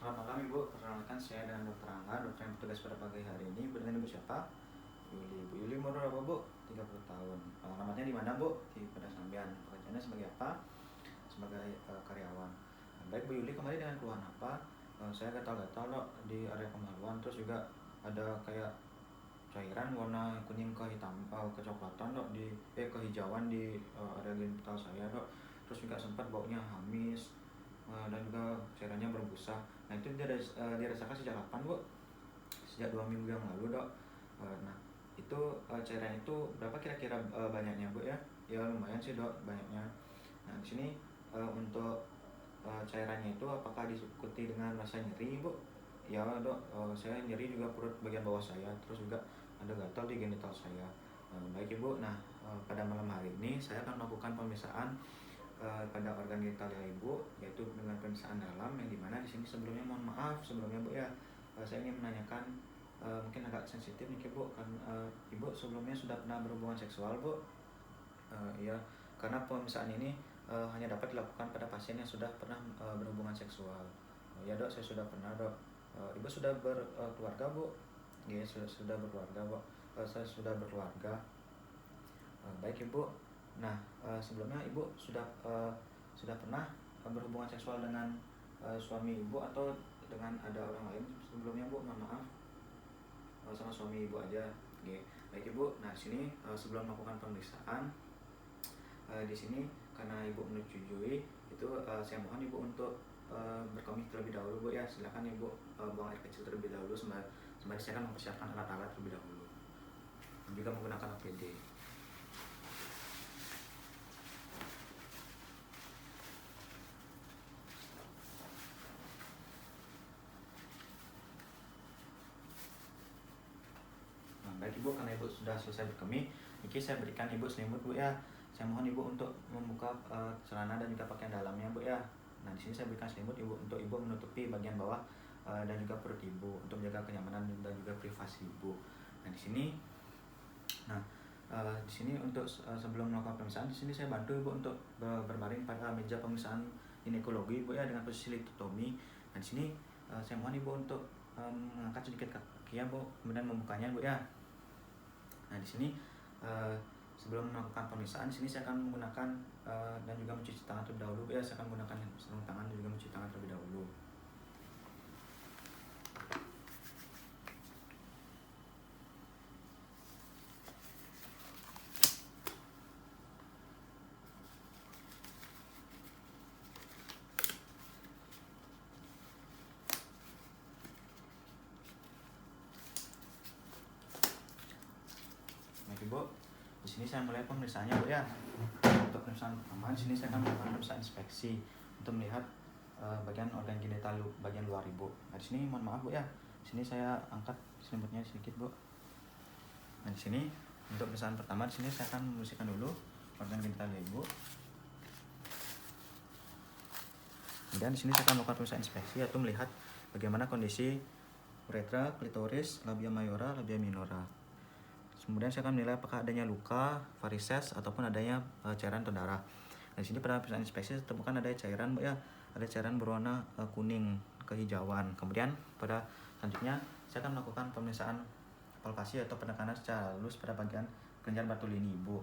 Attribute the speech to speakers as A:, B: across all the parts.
A: Selamat malam Ibu, perkenalkan saya dengan Dr. Angga, dokter yang bertugas pada pagi hari ini. Ibu dengan Ibu siapa? Yuli. Bu Yuli umur berapa Bu? 30 tahun. Alamatnya di mana Bu? Di pada Sambian. Pekerjaannya sebagai apa? Sebagai karyawan. Baik Bu Yuli, kemarin dengan keluhan apa? Saya gatal-gatal dok di area kemaluan, terus juga ada kayak cairan warna kuning ke hitam, kecoklatan dok di kehijauan di area genital saya dok. Terus juga sempat baunya amis, dan juga cairannya berbusa. Nah itu dirasakan sejak kapan Bu? Sejak 2 minggu yang lalu dok. Nah itu cairan itu berapa kira-kira banyaknya Bu ya? Ya lumayan sih dok banyaknya. Nah di sini untuk cairannya itu apakah diikuti dengan rasa nyeri Bu? Ya dok, saya nyeri juga perut bagian bawah saya, terus juga ada gatal di genital saya. Baik Ibu, nah pada malam hari ini saya akan melakukan pemeriksaan pada organ genitalnya Ibu, yaitu dengan pemeriksaan dalam, yang dimana di sini sebelumnya mohon maaf sebelumnya Bu ya, saya ingin menanyakan mungkin agak sensitif nih Bu, kan Ibu sebelumnya sudah pernah berhubungan seksual Bu? Ya, karena pemeriksaan ini hanya dapat dilakukan pada pasien yang sudah pernah berhubungan seksual. Ya dok, saya sudah pernah dok. Ibu sudah berkeluarga Bu? Ya, sudah berkeluarga Bu. Saya sudah berkeluarga. Baik Ibu. Nah, sebelumnya Ibu sudah pernah berhubungan seksual dengan suami Ibu atau dengan ada orang lain sebelumnya Bu? Mohon maaf. Sama suami Ibu aja. Oke. Baik Ibu. Nah, sini sebelum melakukan pemeriksaan di sini karena Ibu menyetujui itu, saya mohon Ibu untuk berkomit terlebih dahulu Bu ya. Silakan Ibu buang air kecil terlebih dahulu sembari saya akan mempersiapkan alat-alat terlebih dahulu. Dan juga menggunakan APD. Nah, baik Ibu, karena Ibu sudah selesai berkemih, ini saya berikan Ibu selimut Bu ya. Saya mohon Ibu untuk membuka celana dan juga pakaian dalamnya Bu ya. Nah, di sini saya berikan selimut Ibu untuk Ibu menutupi bagian bawah dan juga perut Ibu untuk menjaga kenyamanan dan juga privasi Ibu. Nah, di sini di sini untuk sebelum melakukan pemeriksaan, di sini saya bantu Ibu untuk berbaring pada meja pemeriksaan ginekologi Bu ya dengan posisi litotomi. Nah, di sini saya mohon Ibu untuk mengangkat sedikit kaki ya Bu, kemudian membukanya Bu ya. Nah, di sini sebelum melakukan pemeriksaan, di sini saya akan menggunakan dan juga mencuci tangan terlebih dahulu Bu ya. Saya akan menggunakan sarung tangan dan juga mencuci tangan terlebih dahulu. Baik Ibu, di sini saya mulai pemeriksaannya Bu ya. Untuk pemeriksaan pertama, di sini saya akan melakukan pemeriksaan inspeksi untuk melihat bagian organ genital bagian luar Ibu. Nah, di sini mohon maaf Bu ya. Di sini saya angkat selimutnya sedikit Bu. Nah, di sini untuk pemeriksaan pertama, di sini saya akan membersihkan dulu organ genital Ibu. Kemudian di sini saya akan melakukan pemeriksaan inspeksi yaitu melihat bagaimana kondisi uretra, klitoris, labia mayora, labia minora. Kemudian saya akan menilai apakah adanya luka, varises ataupun adanya cairan atau darah. Nah, di sini pada pemeriksaan inspeksi ditemukan ada cairan Bu ya, ada cairan berwarna kuning kehijauan. Kemudian pada selanjutnya saya akan melakukan pemeriksaan palpasi atau penekanan secara halus pada bagian kelenjar batu lini Ibu.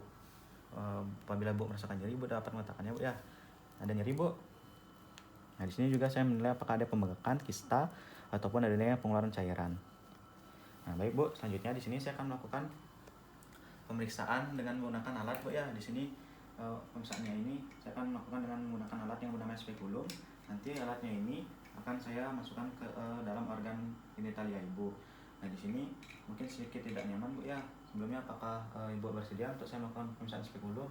A: Apabila Bu merasakan nyeri, Ibu dapat mengatakannya Bu ya. Ada nyeri Bu. Nah, di sini juga saya menilai apakah ada pembengkakan, kista ataupun adanya pengeluaran cairan. Nah, baik Bu, selanjutnya di sini saya akan melakukan pemeriksaan dengan menggunakan alat Bu ya. Di sini pemeriksaannya ini saya akan melakukan dengan menggunakan alat yang bernama spekulum. Nanti alatnya ini akan saya masukkan ke dalam organ genitalia Ibu. Nah, di sini mungkin sedikit tidak nyaman Bu ya. Sebelumnya apakah Ibu bersedia untuk saya melakukan pemeriksaan spekulum?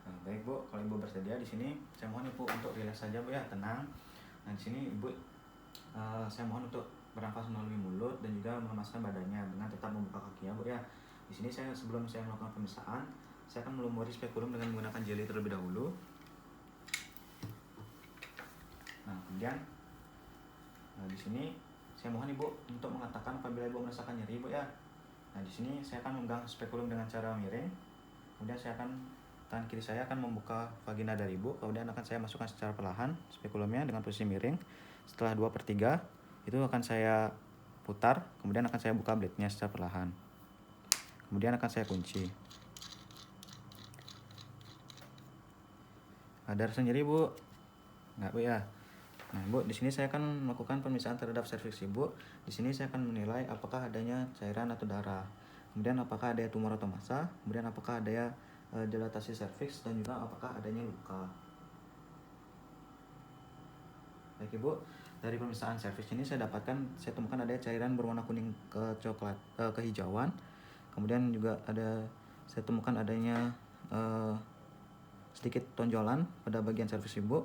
A: Nah, baik Bu, kalau Ibu bersedia, di sini saya mohon Ibu untuk rileks saja Bu ya, tenang. Nah, di sini Ibu saya mohon untuk bernafas melalui mulut dan juga melemaskan badannya dengan tetap membuka kakinya Bu ya. Di sini sebelum saya melakukan pemeriksaan, saya akan melumuri spekulum dengan menggunakan jeli terlebih dahulu. Nah, kemudian di sini saya mohon Ibu untuk mengatakan apabila Ibu merasakan nyeri Bu ya. Nah, di sini saya akan memegang spekulum dengan cara miring. Kemudian saya akan tangan kiri saya akan membuka vagina dari ibu, kemudian akan saya masukkan secara perlahan spekulumnya dengan posisi miring. Setelah 2/3 itu akan saya putar, kemudian akan saya buka blade-nya secara perlahan. Kemudian akan saya kunci. Ada sendiri bu? Nggak bu ya? Nah bu, di sini saya akan melakukan pemeriksaan terhadap serviks ibu. Di sini saya akan menilai apakah adanya cairan atau darah, kemudian apakah ada tumor atau massa, kemudian apakah ada dilatasi serviks, dan juga apakah adanya luka. Baik ibu, dari pemeriksaan serviks ini saya temukan ada cairan berwarna kuning kehijauan. Kemudian juga saya temukan adanya sedikit tonjolan pada bagian serviks ibu.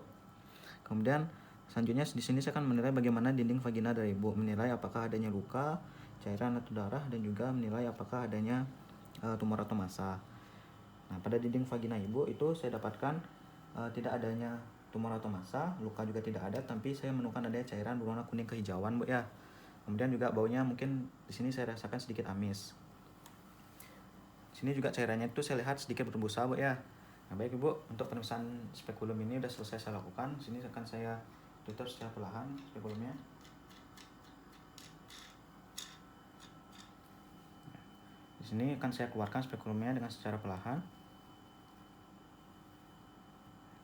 A: Kemudian selanjutnya di sini saya akan menilai bagaimana dinding vagina dari ibu, menilai apakah adanya luka, cairan atau darah, dan juga menilai apakah adanya tumor atau massa. Nah, pada dinding vagina ibu itu saya dapatkan tidak adanya tumor atau massa, luka juga tidak ada, tapi saya menemukan adanya cairan berwarna kuning kehijauan bu ya. Kemudian juga baunya mungkin di sini saya rasakan sedikit amis. Di sini juga cairannya itu saya lihat sedikit berbusa bu ya. Nah baik ibu, untuk pemeriksaan spekulum ini sudah selesai saya lakukan. Di sini akan saya tutup secara perlahan spekulumnya. Di sini akan saya keluarkan spekulumnya dengan secara perlahan.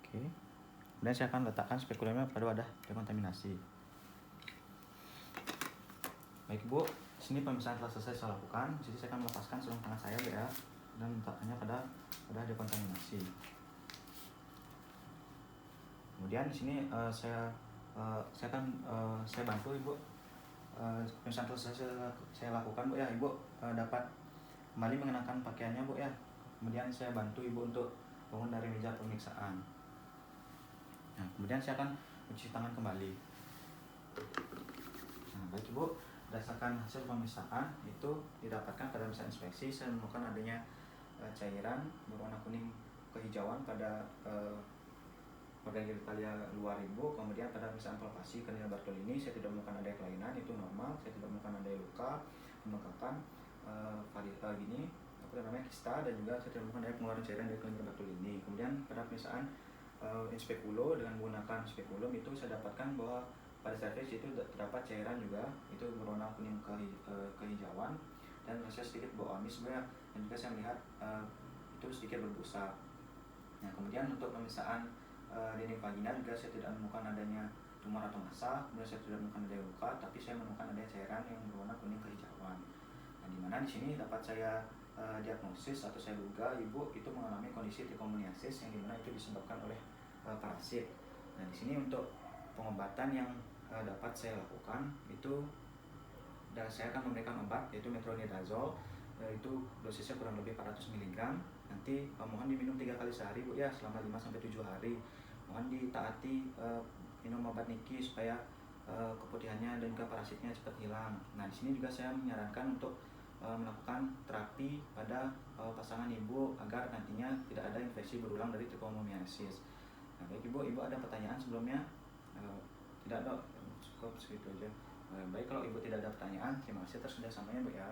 A: Oke. Kemudian saya akan letakkan spekulumnya pada wadah dekontaminasi. Baik ibu, di sini pemeriksaan telah selesai saya lakukan. Jadi saya akan melepaskan sarung tangan saya ya, dan meletakkannya pada wadah dekontaminasi. Kemudian di sini saya bantu ibu. Pemeriksaan telah selesai saya lakukan bu ya, ibu dapat kembali mengenakan pakaiannya bu ya. Kemudian saya bantu ibu untuk bangun dari meja pemeriksaan. Nah, kemudian saya akan mencuci tangan kembali. Nah, baik ibu, berdasarkan hasil pemeriksaan itu didapatkan pada pemeriksaan inspeksi saya menemukan adanya cairan berwarna kuning kehijauan pada organ genitalia luar ibu. Kemudian pada pemeriksaan palpasi kanila Bartolini saya tidak menemukan adanya kelainan, itu normal. Saya tidak menemukan adanya luka, pembengkakan, kista, dan juga saya tidak menemukan adanya pengeluaran cairan dari kanila Bartolini. Kemudian pada pemeriksaan inspekulo dengan menggunakan spekulum itu saya dapatkan bahwa pada serviks itu terdapat cairan juga, itu berwarna kuning kehijauan, dan rasanya sedikit bau amis dan juga saya melihat itu sedikit berbusa. Nah, kemudian untuk pemeriksaan dinding vagina juga saya tidak menemukan adanya tumor atau massa, kemudian saya tidak menemukan adanya luka, tapi saya menemukan adanya cairan yang berwarna kuning kehijauan. Nah, di mana di sini dapat saya diagnosis atau saya duga ibu itu mengalami kondisi trichomoniasis, yang dimana itu disebabkan oleh parasit. Nah, di sini untuk pengobatan yang dapat saya lakukan itu, dan saya akan memberikan obat yaitu metronidazole, itu dosisnya kurang lebih 400 mg. Nanti mohon diminum 3 kali sehari bu ya, selama 5-7 hari. Mohon ditaati minum obat niki supaya keputihannya dan juga parasitnya cepat hilang. Nah, di sini juga saya menyarankan untuk melakukan terapi pada pasangan ibu agar nantinya tidak ada infeksi berulang dari trichomoniasis. Nah, baik ibu ada pertanyaan sebelumnya? Tidak dok, cukup segitu aja. Baik, kalau ibu tidak ada pertanyaan, terima kasih atas kerjasamanya bu ya.